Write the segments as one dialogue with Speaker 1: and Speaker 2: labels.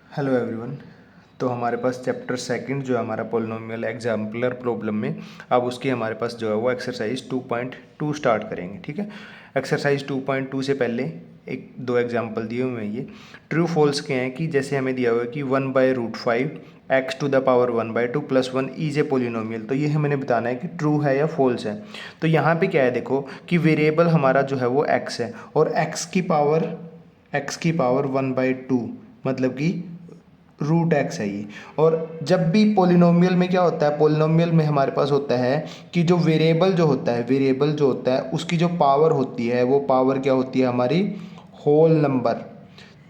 Speaker 1: Hello everyone. तो हमारे पास chapter second जो है हमारा पोलिनोमियल एग्जाम्पलर प्रॉब्लम में, अब उसकी हमारे पास जो है वो एक्सरसाइज 2.2 स्टार्ट करेंगे। ठीक है, एक्सरसाइज 2.2 से पहले एक दो एग्जाम्पल दिए हुए हैं। ये ट्रू फॉल्स के हैं कि जैसे हमें दिया हुआ है कि 1/√5 x to the power 1/2 + 1 is a polynomial. तो ये हमें बताना है कि ट्रू है या फॉल्स है। तो यहाँ पे क्या है, देखो कि वेरिएबल हमारा जो है वो x है और x की पावर 1/2 मतलब कि √x है ये। और जब भी पोलिनोमियल में क्या होता है, पोलिनोमियल में हमारे पास होता है कि जो वेरिएबल जो होता है उसकी जो पावर होती है वो पावर क्या होती है हमारी, होल नंबर।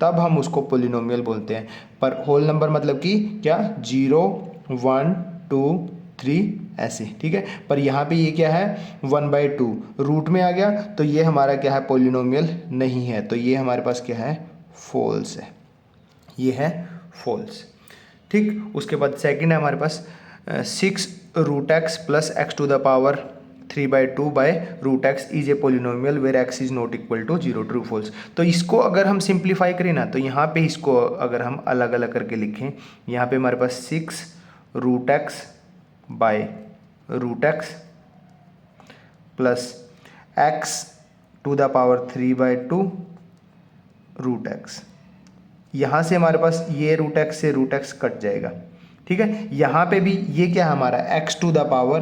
Speaker 1: तब हम उसको पोलिनोमियल बोलते हैं। पर होल नंबर मतलब कि क्या, 0 1 2 3 ऐसे। ठीक है, पर यहाँ पे ये क्या है, 1/2 रूट में आ गया, तो ये हमारा क्या है, पोलिनोमियल नहीं है। तो ये हमारे पास क्या है, फॉल्स है। ये है फॉल्स। ठीक, उसके बाद सेकंड है हमारे पास 6√x + x to the power 3/2/√x is a polynomial where x is not equal to 0। True false. तो इसको अगर हम सिंप्लीफाई करें ना, तो यहाँ पे इसको अगर हम अलग अलग करके लिखें, यहाँ पे हमारे पास 6√x/√x + x to the power 3/2√x। यहाँ से हमारे पास ये √x से √x कट जाएगा। ठीक है, यहाँ पे भी ये क्या है हमारा, x टू द पावर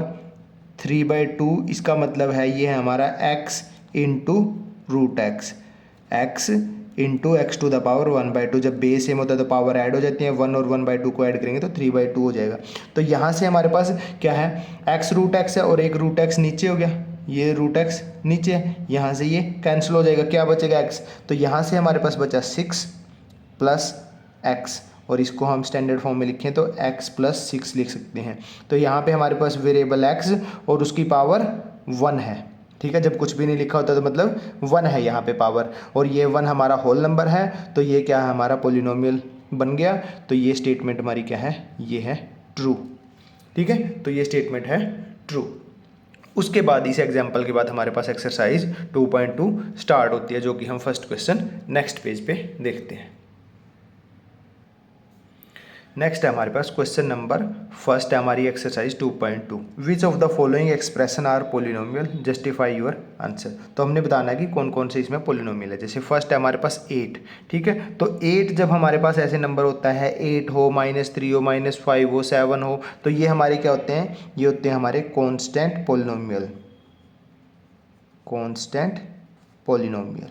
Speaker 1: 3/2, इसका मतलब है ये है हमारा x into √x, x into x to the power 1/2। जब बेस सेम होता है तो पावर ऐड हो जाती है, 1 और 1/2 को ऐड करेंगे तो 3/2 हो जाएगा। तो यहाँ से हमारे पास क्या है, x √x है और एक √x नीचे हो गया, ये √x नीचे है, यहाँ से ये कैंसिल हो जाएगा, क्या बचेगा x। तो यहाँ से हमारे पास बचा 6 + x, और इसको हम स्टैंडर्ड फॉर्म में लिखें तो x + 6 लिख सकते हैं। तो यहाँ पे हमारे पास वेरिएबल x और उसकी पावर 1 है। ठीक है, जब कुछ भी नहीं लिखा होता तो मतलब 1 है यहाँ पे पावर, और ये 1 हमारा होल नंबर है, तो ये क्या है हमारा पोलिनोमियल बन गया। तो ये स्टेटमेंट हमारी क्या है, ये है ट्रू। ठीक है, तो ये स्टेटमेंट है ट्रू। उसके बाद इस एग्जाम्पल के बाद हमारे पास एक्सरसाइज 2.2 स्टार्ट होती है, जो कि हम फर्स्ट क्वेश्चन नेक्स्ट पेज पे देखते हैं। नेक्स्ट है हमारे पास क्वेश्चन नंबर फर्स्ट है हमारी exercise 2.2। Which of the following expression are polynomial, justify your answer. तो हमने बताना है कि कौन कौन से इसमें पोलिनोमियल है। जैसे फर्स्ट है हमारे पास 8। ठीक है, तो 8 जब हमारे पास ऐसे नंबर होता है, 8 हो, -3 हो, -5 हो, 7 हो, तो ये हमारे क्या होते हैं, ये होते हैं हमारे कॉन्स्टेंट पोलिनोमियल, कॉन्स्टेंट पोलिनोमियल।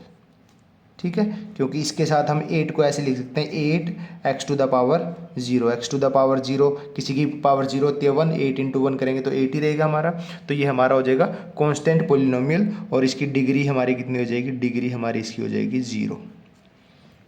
Speaker 1: ठीक है, क्योंकि इसके साथ हम 8 को ऐसे लिख सकते हैं, 8x to the power 0, x to the power 0, किसी की पावर 0 होती है 1, 8 × 1 करेंगे तो 8 ही रहेगा हमारा। तो ये हमारा हो जाएगा कांस्टेंट पोलिनोमियल, और इसकी डिग्री हमारी कितनी हो जाएगी, डिग्री हमारी इसकी हो जाएगी 0।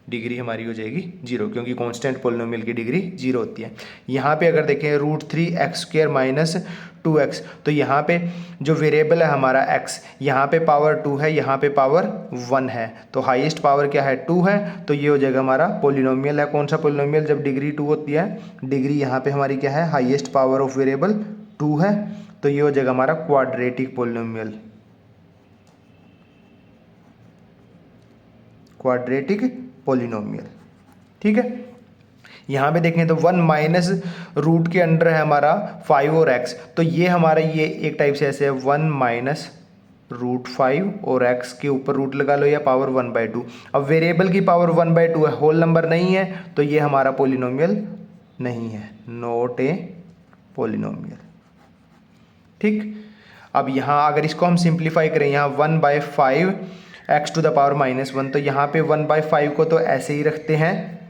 Speaker 1: डिग्री हमारी हो जाएगी 0, क्योंकि कांस्टेंट पोलिनोमियल की डिग्री 0 होती है। यहाँ पे अगर देखें √3x² - 2x, तो यहाँ पे जो वेरिएबल है हमारा x, यहाँ पे पावर 2 है, यहाँ पे पावर 1 है, तो हाईएस्ट पावर क्या है, 2 है। तो ये हो जाएगा हमारा पोलिनोमियल है। कौन सा पोलिनोमियल, जब डिग्री 2 होती है, डिग्री यहाँ पे हमारी क्या है, हाईएस्ट पावर ऑफ वेरिएबल 2 है, तो ये हो जाएगा हमारा क्वाड्रेटिक पोलिनोमियल, क्वाड्रेटिक पोलिनोमियल। ठीक है, यहाँ पे देखें तो 1 माइनस रूट के अंडर है हमारा 5 और x, तो ये हमारा ये एक टाइप से ऐसे है, 1 - √5 और x के ऊपर रूट लगा लो या पावर 1/2। अब वेरिएबल की पावर 1/2 है, होल नंबर नहीं है, तो ये हमारा पोलिनोमियल नहीं है, नॉट ए पोलिनोमियल। ठीक, अब यहाँ अगर इसको हम सिंप्लीफाई करें, यहाँ 1/5 x टू द पावर -1, तो यहाँ पे 1/5 को तो ऐसे ही रखते हैं,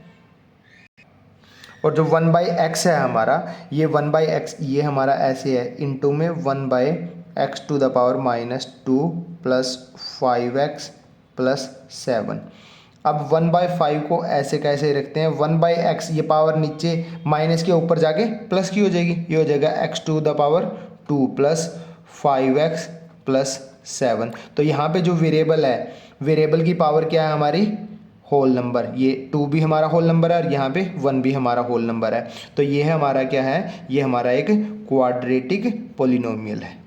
Speaker 1: और जो 1/x है हमारा, ये 1/x ये हमारा ऐसे है, इंटू में 1/x to the power -2 + 5x + 7। अब 1/5 को ऐसे कैसे रखते हैं, 1/x ये पावर नीचे माइनस के ऊपर जाके प्लस की हो जाएगी, ये हो जाएगा x to the power 2 + 5x + 7। तो यहाँ पे जो वेरिएबल है, वेरिएबल की पावर क्या है हमारी, होल नंबर, ये 2 भी हमारा होल नंबर है और यहाँ पे 1 भी हमारा होल नंबर है। तो ये है हमारा क्या है, ये हमारा एक क्वाड्रेटिक पोलिनोमियल है।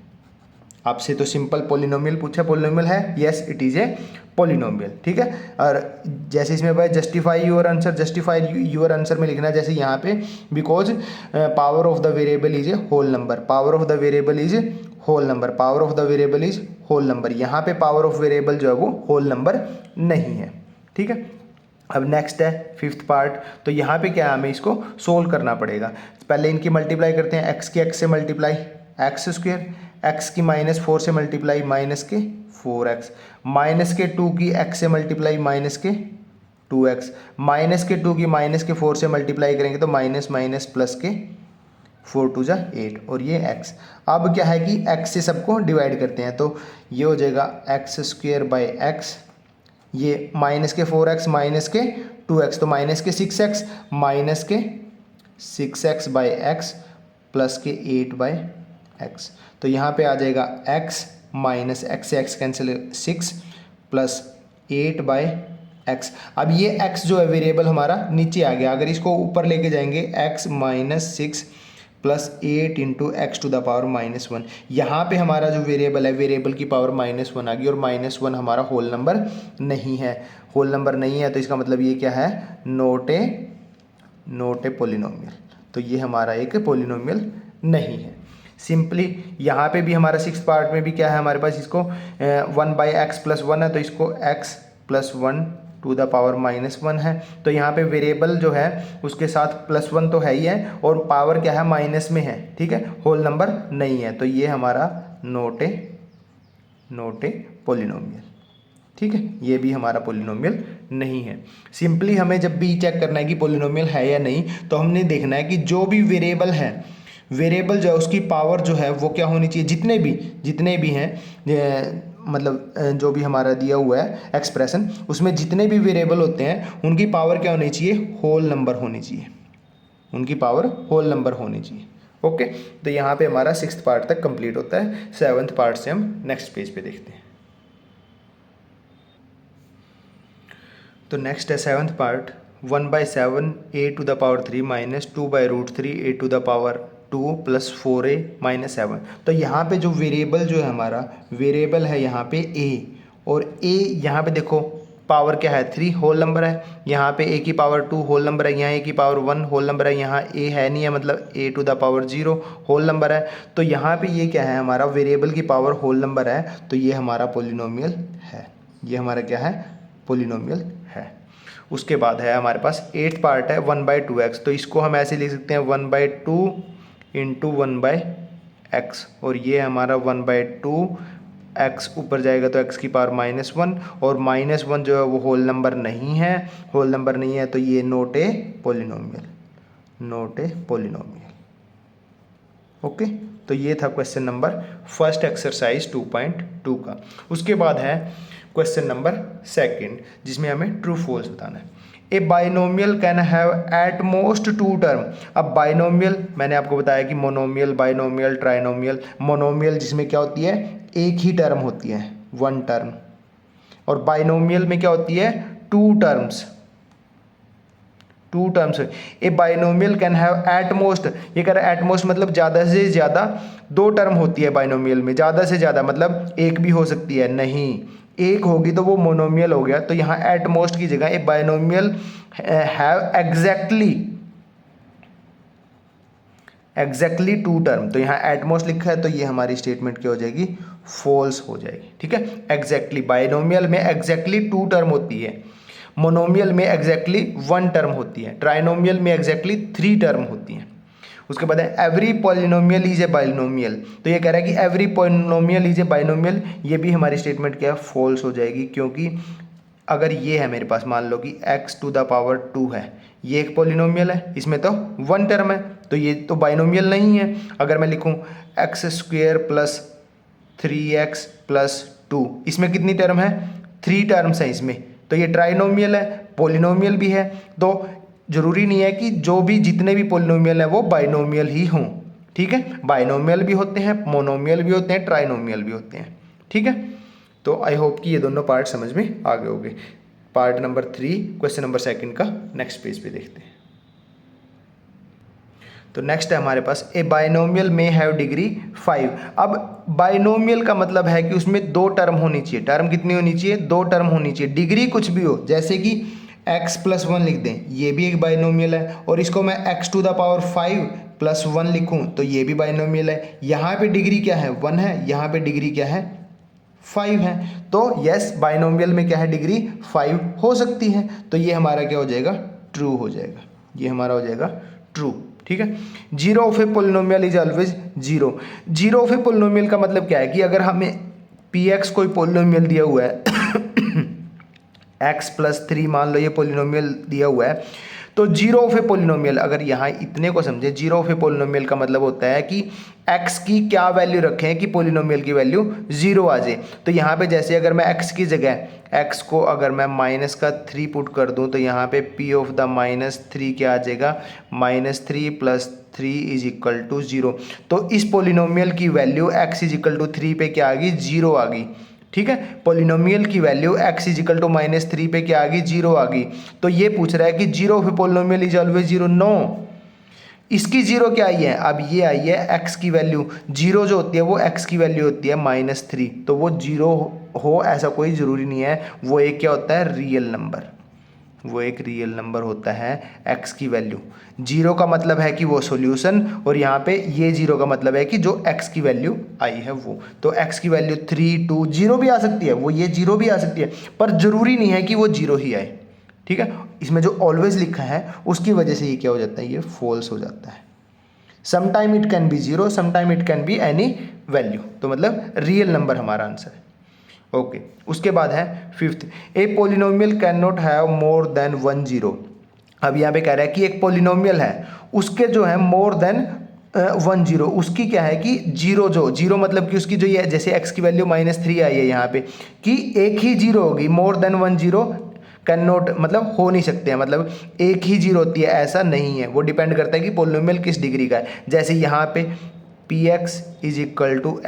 Speaker 1: आपसे तो सिंपल पोलिनोमियल पूछा, पोलिनोमियल है, yes it is a polynomial, ठीक है। और जैसे इसमें भाई justify your answer, justify your answer में लिखना है जैसे यहाँ पे, because power of the variable is a whole number, power of the variable is whole number, power of the variable is whole number. यहाँ पे पावर ऑफ वेरिएबल जो है वो होल नंबर नहीं है, ठीक है। अब नेक्स्ट है फिफ्थ पार्ट। तो यहाँ पे क्या है, हमें इसको सोल्व करना पड़ेगा। पहले इनकी मल्टीप्लाई करते हैं, एक्स की एक्स से मल्टीप्लाई एक्स स्क्वेयर, एक्स की -4 से मल्टीप्लाई माइनस के 4x, माइनस के 2 की x से मल्टीप्लाई माइनस के 2x, माइनस के 2 की -4 से मल्टीप्लाई करेंगे तो माइनस माइनस प्लस के 4 2 जा 8 और ये x। अब क्या है कि x से सबको डिवाइड करते हैं तो ये हो जाएगा एक्स स्क्वेयर बाई एक्स, ये माइनस के 4x माइनस के 2x तो माइनस के 6x, माइनस के 6x बाई एक्स प्लस के 8 बाई एक्स। तो यहाँ पे आ जाएगा x माइनस एक्स से x cancel 6 plus 8 by x. अब ये x जो है वेरिएबल हमारा नीचे आ गया, अगर इसको ऊपर लेके जाएंगे x minus 6 plus 8 into x to the power -1। यहाँ पे हमारा जो वेरिएबल है, वेरिएबल की पावर -1 आ गई और -1 हमारा होल नंबर नहीं है, होल नंबर नहीं है तो इसका मतलब ये क्या है, नोट ए पोलिनोमियल। तो ये हमारा एक पोलिनोमियल नहीं है। सिंपली यहाँ पे भी हमारा 6th पार्ट में भी क्या है हमारे पास, इसको 1/x+1 है तो इसको x + 1 टू द पावर -1 है। तो यहाँ पे वेरिएबल जो है उसके साथ +1 तो है ही है और पावर क्या है, माइनस में है, ठीक है, होल नंबर नहीं है। तो ये हमारा नोट ए पोलिनोमियल, ठीक है, ये भी हमारा पोलिनोमियल नहीं है। सिंपली हमें जब भी चेक करना है कि पोलिनोमियल है या नहीं, तो हमने देखना है कि जो भी वेरिएबल है, वेरिएबल जो है उसकी पावर जो है वो क्या होनी चाहिए, जितने भी हैं मतलब जो भी हमारा दिया हुआ है एक्सप्रेशन, उसमें जितने भी वेरिएबल होते हैं उनकी पावर क्या होनी चाहिए, होल नंबर होनी चाहिए, उनकी पावर होल नंबर होनी चाहिए। ओके, तो यहाँ पे हमारा 6th पार्ट तक कंप्लीट होता है। 7th पार्ट से हम नेक्स्ट पेज पे देखते हैं। तो नेक्स्ट है 7th part, 1/7 a⁻³ minus 2/√3 a⁻² plus 4a minus 7। तो यहाँ पे जो वेरिएबल जो है हमारा, वेरिएबल है यहाँ पे a, और a यहाँ पे देखो पावर क्या है, 3 होल नंबर है, यहाँ पे a की पावर 2 होल नंबर है, यहाँ a की पावर 1 होल नंबर है, यहाँ a है नहीं है मतलब a⁻0 होल नंबर है। तो यहाँ पे ये क्या है, हमारा वेरिएबल की पावर होल नंबर है, तो ये हमारा पोलिनोमियल है, ये हमारा क्या है, पोलिनोमियल है। उसके बाद है हमारे पास 8th पार्ट है 1/2x। तो इसको हम ऐसे लिख सकते हैं 1/2 इंटू 1/x, और ये हमारा 1/2x ऊपर जाएगा तो x की पावर -1, और -1 जो है वो होल नंबर नहीं है, होल नंबर नहीं है तो ये नोट ए पोलिनोमियल, नोट ए पोलिनोमियल। ओके, तो ये था क्वेश्चन नंबर फर्स्ट एक्सरसाइज 2.2 का। उसके बाद है क्वेश्चन नंबर 2 जिसमें हमें ट्रू फॉल्स बताना है। A binomial can have at most 2 term. अब बाइनोमियल मैंने आपको बताया कि मोनोमियल, बाइनोमियल, ट्राइनोमियल। मोनोमियल जिसमें क्या होती है, एक ही टर्म होती है, 1 टर्म, और बाइनोमियल में क्या होती है, 2 terms. A binomial can have at most, ये कह रहा है एट मोस्ट मतलब ज़्यादा से ज़्यादा 2 टर्म होती है बाइनोमियल में, ज़्यादा से ज़्यादा मतलब एक भी हो सकती है, नहीं, एक होगी तो वो मोनोमियल हो गया। तो यहाँ एट मोस्ट की जगह ए बाइनोमियल हैव एग्जैक्टली 2 टर्म। तो यहाँ एट मोस्ट लिखा है तो ये हमारी स्टेटमेंट क्या हो जाएगी, फॉल्स हो जाएगी, ठीक है। एग्जैक्टली, बाइनोमियल में एग्जैक्टली 2 टर्म होती है, मोनोमियल में एग्जैक्टली 1 टर्म होती है, ट्राइनोमियल में एग्जैक्टली 3 टर्म होती हैं। उसके बाद है every polynomial is a binomial. तो ये कह रहा है कि every polynomial is a binomial, ये भी हमारी स्टेटमेंट क्या है, फॉल्स हो जाएगी, क्योंकि अगर ये है मेरे पास, मान लो कि x⁻2 है, ये एक पॉलिनोमियल है, इसमें तो 1 टर्म है, तो ये तो बाइनोमियल नहीं है। अगर मैं लिखूँ x² प्लस 3x प्लस 2, इसमें कितनी टर्म है, 3 टर्म्स हैं इसमें, तो ये ट्राइनोमियल है, पॉलिनोमियल भी है। तो जरूरी नहीं है कि जो भी जितने भी पॉलिनोमियल हैं वो बाइनोमियल ही हों, ठीक है, बाइनोमियल भी होते हैं, मोनोमियल भी होते हैं, ट्राइनोमियल भी होते हैं, ठीक है। तो आई होप कि ये दोनों पार्ट समझ में आ गए होंगे। पार्ट नंबर 3 क्वेश्चन नंबर 2 का नेक्स्ट पेज पे देखते हैं। तो नेक्स्ट है हमारे पास ए बाइनोमियल में हैव डिग्री 5। अब बाइनोमियल का मतलब है कि उसमें 2 टर्म होनी चाहिए। टर्म कितनी होनी चाहिए? 2 टर्म होनी चाहिए। डिग्री कुछ भी हो, जैसे कि x+1 लिख दें, ये भी एक बाइनोमियल है। और इसको मैं x⁻5+1 लिखूं तो ये भी बाइनोमियल है। यहाँ पे डिग्री क्या है? 1 है, यहाँ पे डिग्री क्या है? 5 है। तो यस, बाइनोमियल में क्या है? डिग्री 5 हो सकती है। तो ये हमारा क्या हो जाएगा? ट्रू हो जाएगा। ये हमारा हो जाएगा ट्रू। ठीक है। Zero of a polynomial is always zero. Zero of a polynomial का मतलब क्या है कि अगर हमें px कोई पोलिनोमियल दिया हुआ है x+3 मान लो ये पोलिनोमियल दिया हुआ है, तो जीरो ऑफ ए पोलिनोमियल, अगर यहाँ इतने को समझे, जीरो ऑफ ए पोलिनोमियल का मतलब होता है कि x की क्या वैल्यू रखें कि पोलिनोमियल की वैल्यू 0 आ जाए। तो यहाँ पे जैसे अगर मैं x की जगह x को अगर मैं -3 पुट कर दूँ तो यहाँ पे p ऑफ द -3 क्या आ जाएगा? -3 + 3 = 0। तो इस पोलिनोमियल की वैल्यू x = 3 पे क्या आ गई? 0 आ गई। ठीक है। पोलिनोमियल की वैल्यू x = -3 पे क्या आ गई? 0 आ गई। तो ये पूछ रहा है कि zero of a polynomial is always 0। No, इसकी 0 क्या आई है? अब ये आई है x की वैल्यू। 0 जो होती है वो x की वैल्यू होती है -3। तो वो 0 हो ऐसा कोई ज़रूरी नहीं है। वो एक क्या होता है? Real number. वो एक रियल नंबर होता है x की वैल्यू। 0 का मतलब है कि वो सॉल्यूशन, और यहाँ पे ये 0 का मतलब है कि जो x की वैल्यू आई है वो। तो x की वैल्यू 3, 2, 0 भी आ सकती है, वो ये 0 भी आ सकती है, पर ज़रूरी नहीं है कि वो 0 ही आए। ठीक है। इसमें जो ऑलवेज लिखा है उसकी वजह से ये क्या हो जाता है? ये फॉल्स हो जाता है। Sometime it can B 0, sometime it can be any value. तो मतलब रियल नंबर हमारा आंसर है। ओके। उसके बाद है 5th, A polynomial can not have more than 1 zero. अब यहाँ पे कह रहा है कि एक पोलिनोमियल है, उसके जो है मोर देन 1 जीरो, उसकी क्या है कि जीरो मतलब कि उसकी जो ये जैसे x की वैल्यू -3 आई है यहाँ पे, कि एक ही जीरो होगी। More than 1 zero can not मतलब हो नहीं सकते हैं, मतलब एक ही जीरो होती है ऐसा नहीं है। वो डिपेंड करता है कि पोलिनोमियल किस डिग्री का है। जैसे यहाँ पे px =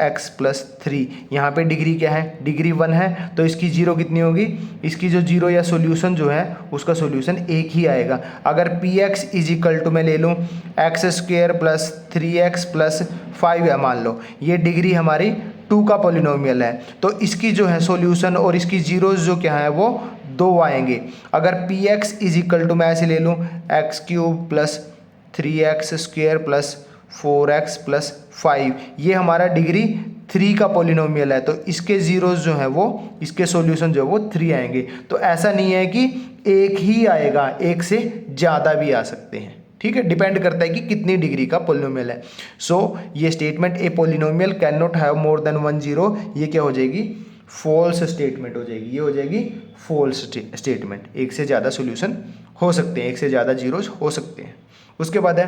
Speaker 1: x+3, यहाँ पे डिग्री क्या है? डिग्री 1 है। तो इसकी जीरो कितनी होगी? इसकी जो जीरो या सॉल्यूशन जो है उसका सॉल्यूशन एक ही आएगा। अगर px = मैं ले लूँ x² + 3x + 5 है, मान लो ये डिग्री हमारी 2 का पोलिनोमियल है, तो इसकी जो है सॉल्यूशन और इसकी जीरोज जो क्या है वो 2 आएंगे। अगर px = मैं ऐसे ले लूँ x³ + 3x² + 4x + 5, ये हमारा डिग्री 3 का पोलिनोमियल है, तो इसके जीरोज जो है वो, इसके सॉल्यूशन जो है वो 3 आएंगे। तो ऐसा नहीं है कि एक ही आएगा, एक से ज़्यादा भी आ सकते हैं। ठीक है। डिपेंड करता है कि कितनी डिग्री का पोलिनोमियल है। सो ये statement A polynomial can not have more than 1 zero, ये क्या हो जाएगी? फॉल्स स्टेटमेंट हो जाएगी। ये हो जाएगी फॉल्स स्टेटमेंट। एक से ज़्यादा सॉल्यूशन हो सकते हैं, एक से ज़्यादा जीरोज हो सकते हैं। उसके बाद है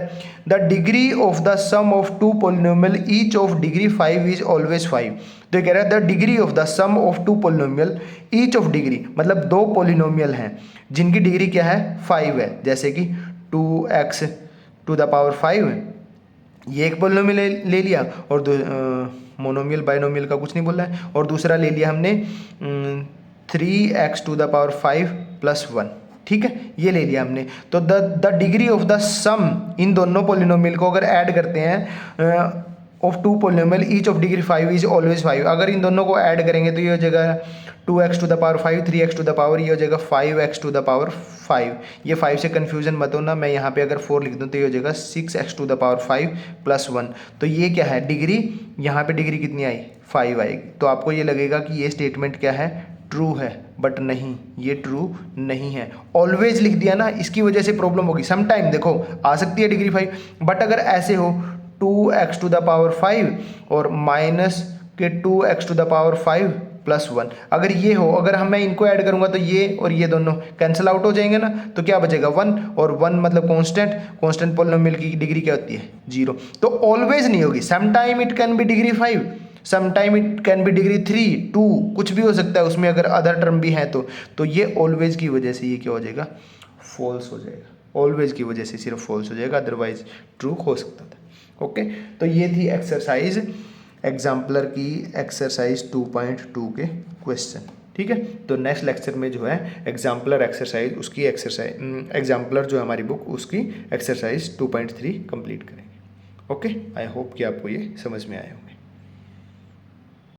Speaker 1: the degree of the sum of 2 polynomial each of degree 5 is always 5। तो ये कह रहा है the degree of the sum of 2 polynomial each of degree, मतलब 2 पोलिनोमियल हैं जिनकी डिग्री क्या है? 5 है। जैसे कि 2x⁵ ये एक पोलिनोमियल ले लिया, और मोनोमियल बाइनोमियल का कुछ नहीं बोला है, और दूसरा ले लिया हमने 3x⁵ + 1। ठीक है, ये ले लिया हमने। तो द डिग्री ऑफ द सम, इन दोनों पोलिनोमियल को अगर ऐड करते हैं of 2 polynomial each of degree 5 is always 5, अगर इन दोनों को ऐड करेंगे तो ये हो जाएगा 2x⁵, 3x⁵, ये हो जाएगा 5x⁵। ये 5 से कन्फ्यूजन मत होना, मैं यहाँ पे अगर 4 लिख दूँ तो ये हो जाएगा 6x⁵ + 1। तो ये क्या है? डिग्री, यहाँ पे डिग्री कितनी आई? 5 आएगी। तो आपको ये लगेगा कि ये स्टेटमेंट क्या है? ट्रू है, बट नहीं, ये ट्रू नहीं है। ऑलवेज लिख दिया ना, इसकी वजह से प्रॉब्लम होगी। सम टाइम देखो आ सकती है डिग्री 5, बट अगर ऐसे हो 2x⁵ और माइनस के 2x⁵ + 1, अगर ये हो, अगर मैं इनको ऐड करूंगा तो ये और ये दोनों कैंसिल आउट हो जाएंगे ना, तो क्या बचेगा? 1, और 1 मतलब कांस्टेंट पोलिनोमियल की डिग्री क्या होती है? 0। तो ऑलवेज नहीं होगी। Some time it can be degree 5, some time it can be degree 3, 2, कुछ भी हो सकता है उसमें, अगर अदर टर्म भी है तो ये ऑलवेज की वजह से ये क्या हो जाएगा? फॉल्स हो जाएगा। ऑलवेज की वजह से सिर्फ फॉल्स हो जाएगा, अदरवाइज ट्रू हो सकता था। ओके, तो ये थी एक्सरसाइज एग्जाम्पलर की एक्सरसाइज 2.2 के क्वेश्चन। ठीक है, तो नेक्स्ट लेक्चर में जो है एग्जाम्पलर एक्सरसाइज, उसकी एक्सरसाइज एग्जाम्पलर जो है हमारी बुक, उसकी एक्सरसाइज 2.3 कंप्लीट करेंगे। ओके, आई होप कि आपको ये समझ में आया हो।